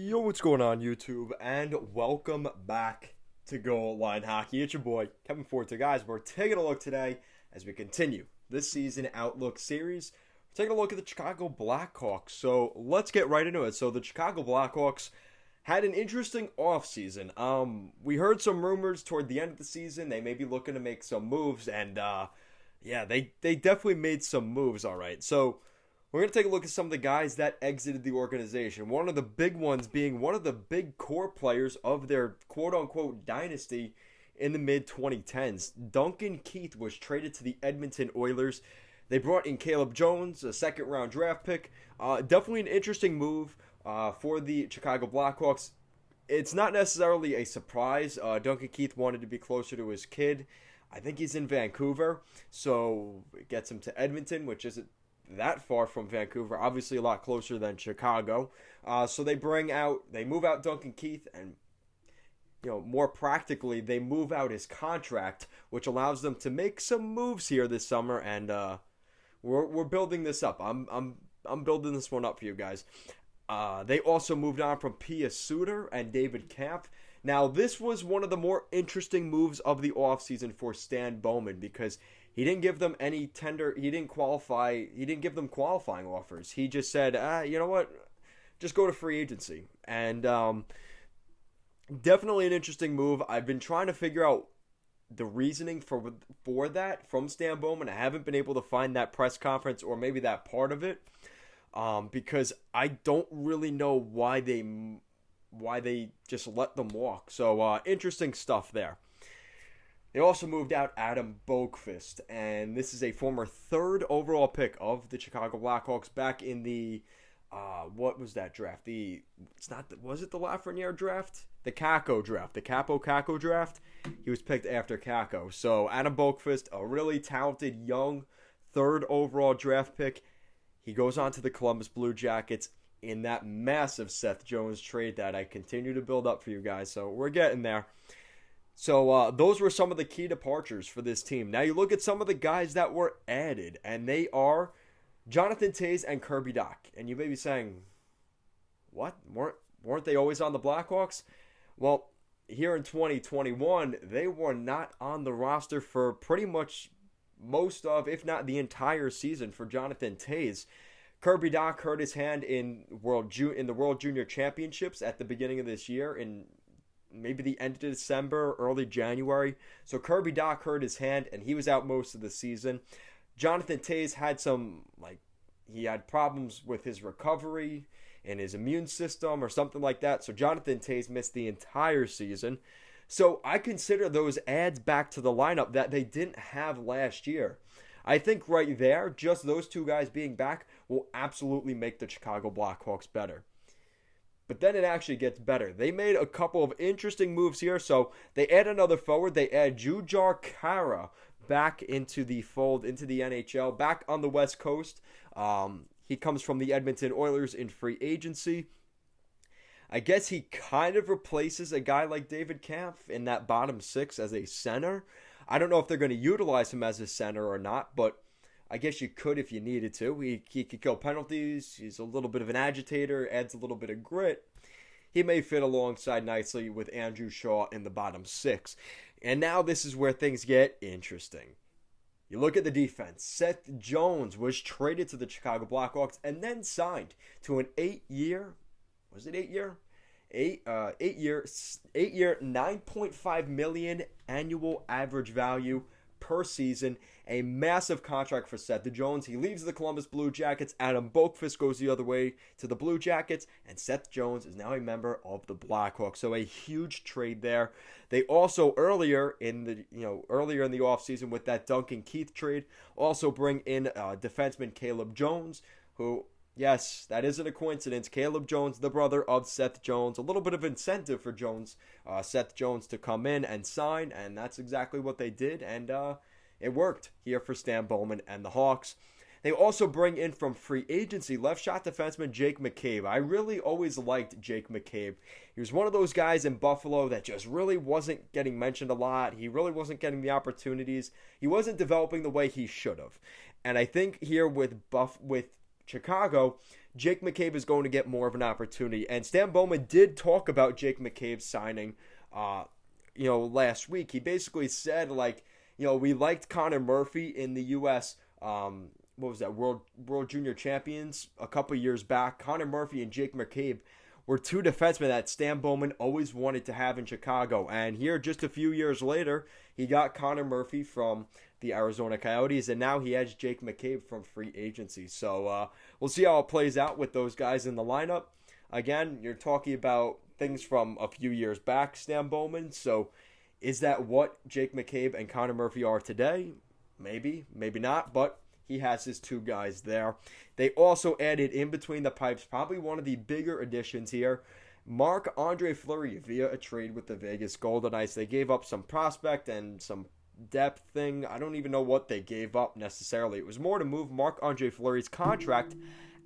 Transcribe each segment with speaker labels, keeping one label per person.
Speaker 1: Yo, what's going on, YouTube? And welcome back to Goal Line Hockey. It's your boy, Kevin Forte. Guys, we're taking a look today as we continue this season Outlook series. We're taking a look at the Chicago Blackhawks. So let's get right into it. So the Chicago Blackhawks had an interesting offseason. We heard some rumors toward the end of the season. They may be looking to make some moves, and they definitely made some moves, all right. So we're going to take a look at some of the guys that exited the organization. One of the big ones being one of the big core players of their quote-unquote dynasty in the mid-2010s. Duncan Keith was traded to the Edmonton Oilers. They brought in Caleb Jones, a second-round draft pick. Definitely an interesting move for the Chicago Blackhawks. It's not necessarily a surprise. Duncan Keith wanted to be closer to his kid. I think he's in Vancouver, so it gets him to Edmonton, which isn't that far from Vancouver, obviously a lot closer than Chicago. So they move out Duncan Keith, and more practically, they move out his contract, which allows them to make some moves here this summer. And we're building this up. I'm building this one up for you guys. They also moved on from Pia Suter and David Kampf. Now, this was one of the more interesting moves of the offseason for Stan Bowman because he didn't give them any tender. He didn't give them qualifying offers. He just said, you know what? Just go to free agency. And definitely an interesting move. I've been trying to figure out the reasoning for that from Stan Bowman. I haven't been able to find that press conference or maybe that part of it because I don't really know why they just let them walk. So interesting stuff there. They also moved out Adam Bogfist, and this is a former third overall pick of the Chicago Blackhawks back in the what was that draft? Was it the Lafreniere draft? The Capo draft. He was picked after Capo. So Adam Bogfist, a really talented young third overall draft pick. He goes on to the Columbus Blue Jackets in that massive Seth Jones trade that I continue to build up for you guys. So we're getting there. So those were some of the key departures for this team. Now you look at some of the guys that were added, and they are Jonathan Tase and Kirby Dach. And you may be saying, what? Weren't they always on the Blackhawks? Well, here in 2021, they were not on the roster for pretty much most of, if not the entire season for Jonathan Tase. Kirby Dach hurt his hand in the World Junior Championships at the beginning of this year in maybe the end of December, early January. So Kirby Dach hurt his hand, and he was out most of the season. Jonathan Tase had he had problems with his recovery and his immune system or something like that. So Jonathan Tase missed the entire season. So I consider those adds back to the lineup that they didn't have last year. I think right there, just those two guys being back will absolutely make the Chicago Blackhawks better. But then it actually gets better. They made a couple of interesting moves here. So they add another forward. They add Jujhar Khaira back into the fold, into the NHL, back on the West Coast. He comes from the Edmonton Oilers in free agency. I guess he kind of replaces a guy like David Kampf in that bottom six as a center. I don't know if they're going to utilize him as a center or not, but I guess you could if you needed to. He could kill penalties. He's a little bit of an agitator, adds a little bit of grit. He may fit alongside nicely with Andrew Shaw in the bottom six. And now this is where things get interesting. You look at the defense. Seth Jones was traded to the Chicago Blackhawks and then signed to an 8-year, was it 8-year? 8-year, $9.5 million annual average value per season. A massive contract for Seth Jones. He leaves the Columbus Blue Jackets. Adam Bogfist goes the other way to the Blue Jackets, and Seth Jones is now a member of the Blackhawks. So a huge trade there. They also earlier in the offseason with that Duncan Keith trade also bring in defenseman Caleb Jones, who, yes, that isn't a coincidence. Caleb Jones, the brother of Seth Jones. A little bit of incentive for Seth Jones to come in and sign, and that's exactly what they did, and it worked here for Stan Bowman and the Hawks. They also bring in from free agency left shot defenseman Jake Mccabe. I really always liked Jake Mccabe. He was one of those guys in Buffalo that just really wasn't getting mentioned a lot. He really wasn't getting the opportunities. He wasn't developing the way he should have. And I think here with Chicago, Jake Mccabe is going to get more of an opportunity. And Stan Bowman did talk about Jake McCabe signing, last week. He basically said, we liked Connor Murphy in the U.S. World Junior Champions a couple years back. Connor Murphy and Jake McCabe were two defensemen that Stan Bowman always wanted to have in Chicago. And here, just a few years later, he got Connor Murphy from the Arizona Coyotes, and now he has Jake McCabe from free agency. So we'll see how it plays out with those guys in the lineup. Again, you're talking about things from a few years back, Stan Bowman. So is that what Jake McCabe and Connor Murphy are today? Maybe, maybe not, but he has his two guys there. They also added in between the pipes, probably one of the bigger additions here, Marc-Andre Fleury via a trade with the Vegas Golden Knights. They gave up some prospect and some depth thing. I don't even know what they gave up necessarily. It was more to move Marc-Andre Fleury's contract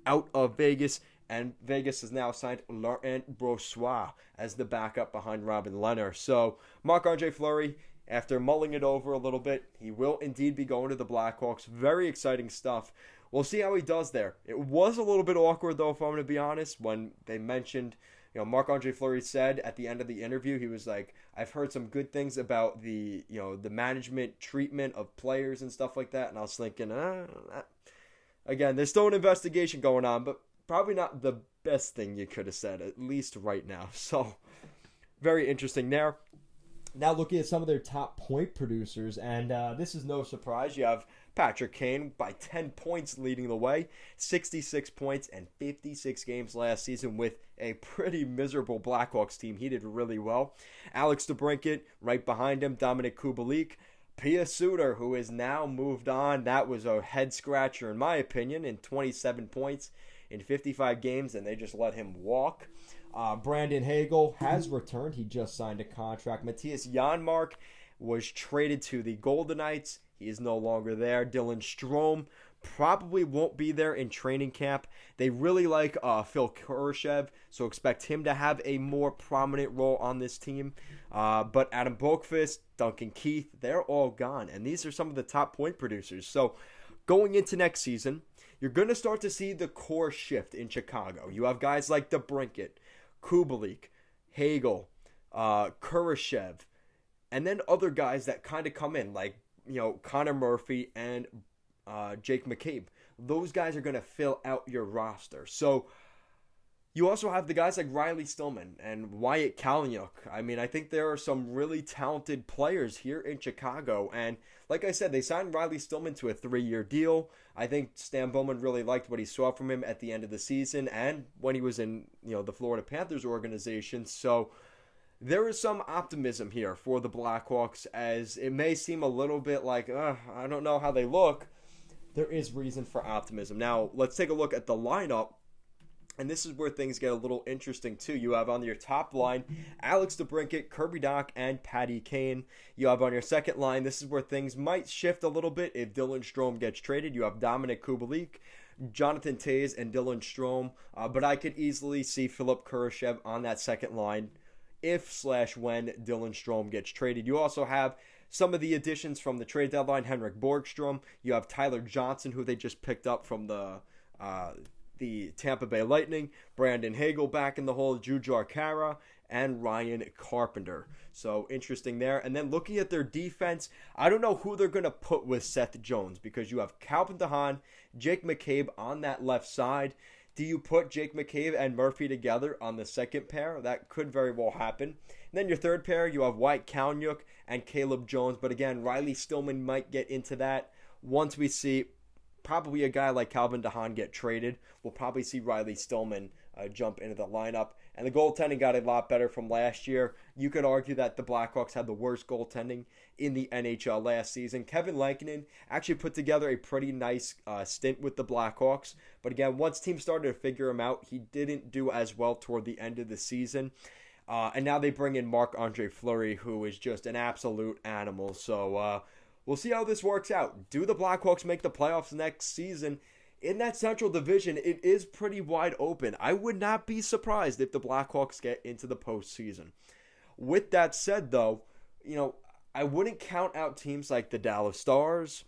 Speaker 1: out of Vegas, and Vegas has now signed Laurent Brossoit as the backup behind Robin Lehner. So Marc-Andre Fleury, after mulling it over a little bit, he will indeed be going to the Blackhawks. Very exciting stuff. We'll see how he does there. It was a little bit awkward, though, if I'm going to be honest, when they mentioned, Marc-Andre Fleury said at the end of the interview, he was like, I've heard some good things about the management treatment of players and stuff like that. And I was thinking, again, there's still an investigation going on, but probably not the best thing you could have said, at least right now. So, very interesting there. Now looking at some of their top point producers, and this is no surprise. You have Patrick Kane by 10 points leading the way, 66 points and 56 games last season with a pretty miserable Blackhawks team. He did really well. Alex DeBrincat right behind him, Dominic Kubalik. Pia Suter, who has now moved on. That was a head-scratcher in my opinion, in 27 points in 55 games, and they just let him walk. Brandon Hagel has returned. He just signed a contract. Matthias Janmark was traded to the Golden Knights. He is no longer there. Dylan Strome probably won't be there in training camp. They really like Phil Kurashev, so expect him to have a more prominent role on this team. But Adam Bogfist, Duncan Keith, they're all gone. And these are some of the top point producers. So going into next season, you're going to start to see the core shift in Chicago. You have guys like DeBrincat, Kubalik, Hagel, Kurashev, and then other guys that kind of come in, like, Connor Murphy and Jake McCabe. Those guys are going to fill out your roster. So you also have the guys like Riley Stillman and Wyatt Kalynuk. I mean, I think there are some really talented players here in Chicago. And like I said, they signed Riley Stillman to a 3-year deal. I think Stan Bowman really liked what he saw from him at the end of the season and when he was in, the Florida Panthers organization. So there is some optimism here for the Blackhawks, as it may seem a little bit like, I don't know how they look. There is reason for optimism. Now, let's take a look at the lineup. And this is where things get a little interesting, too. You have on your top line, Alex DeBrincat, Kirby Dach, and Patty Kane. You have on your second line, this is where things might shift a little bit if Dylan Strome gets traded. You have Dominic Kubalik, Jonathan Tase, and Dylan Strome. But I could easily see Philip Kurashev on that second line if/when Dylan Strome gets traded. You also have some of the additions from the trade deadline, Henrik Borgstrom. You have Tyler Johnson, who they just picked up from the Tampa Bay Lightning, Brandon Hagel back in the hole, Jujhar Khaira, and Ryan Carpenter. So interesting there. And then looking at their defense, I don't know who they're going to put with Seth Jones, because you have Calvin DeHaan, Jake McCabe on that left side. Do you put Jake McCabe and Murphy together on the second pair? That could very well happen. And then your third pair, you have Wyatt Kalynuk and Caleb Jones. But again, Riley Stillman might get into that once we see probably a guy like Calvin DeHaan get traded. We'll probably see Riley Stillman jump into the lineup. And the goaltending got a lot better from last year. You could argue that the Blackhawks had the worst goaltending in the NHL last season. Kevin Lankinen actually put together a pretty nice stint with the Blackhawks. But again, once teams started to figure him out, he didn't do as well toward the end of the season. And now they bring in Marc-Andre Fleury, who is just an absolute animal. So we'll see how this works out. Do the Blackhawks make the playoffs next season? In that Central Division, it is pretty wide open. I would not be surprised if the Blackhawks get into the postseason. With that said, though, I wouldn't count out teams like the Dallas Stars.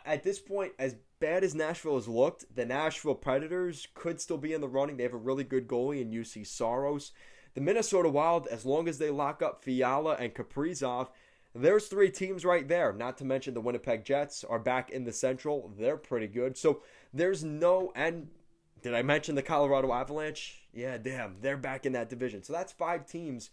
Speaker 1: At this point, as bad as Nashville has looked, the Nashville Predators could still be in the running. They have a really good goalie in UC Saros. The Minnesota Wild, as long as they lock up Fiala and Kaprizov, there's 3 teams right there. Not to mention the Winnipeg Jets are back in the Central. They're pretty good. So there's no, and did I mention the Colorado Avalanche? Yeah, damn, they're back in that division. So that's 5 teams.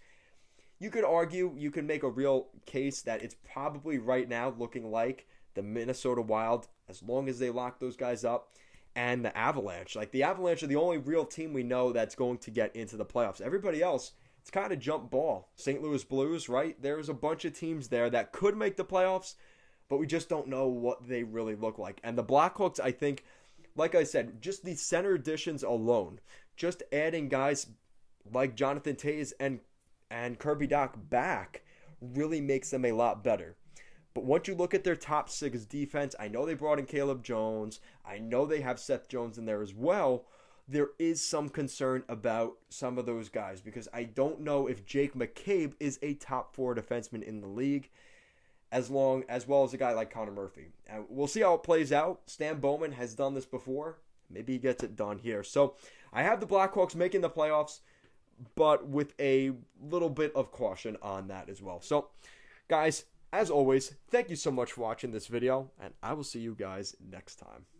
Speaker 1: You could argue, you can make a real case that it's probably right now looking like the Minnesota Wild, as long as they lock those guys up, and the Avalanche. Like, the Avalanche are the only real team we know that's going to get into the playoffs. Everybody else, it's kind of jump ball. St. Louis Blues, right? There's a bunch of teams there that could make the playoffs, but we just don't know what they really look like. And the Blackhawks, I think, like I said, just the center additions alone, just adding guys like Jonathan Tase and Kirby back really makes them a lot better. But once you look at their top 6 defense, I know they brought in Caleb Jones. I know they have Seth Jones in there as well. There is some concern about some of those guys because I don't know if Jake Mccabe is a top 4 defenseman in the league, as well as a guy like Connor Murphy. And we'll see how it plays out. Stan Bowman has done this before. Maybe he gets it done here. So I have the Blackhawks making the playoffs, but with a little bit of caution on that as well. So, guys, as always, thank you so much for watching this video, and I will see you guys next time.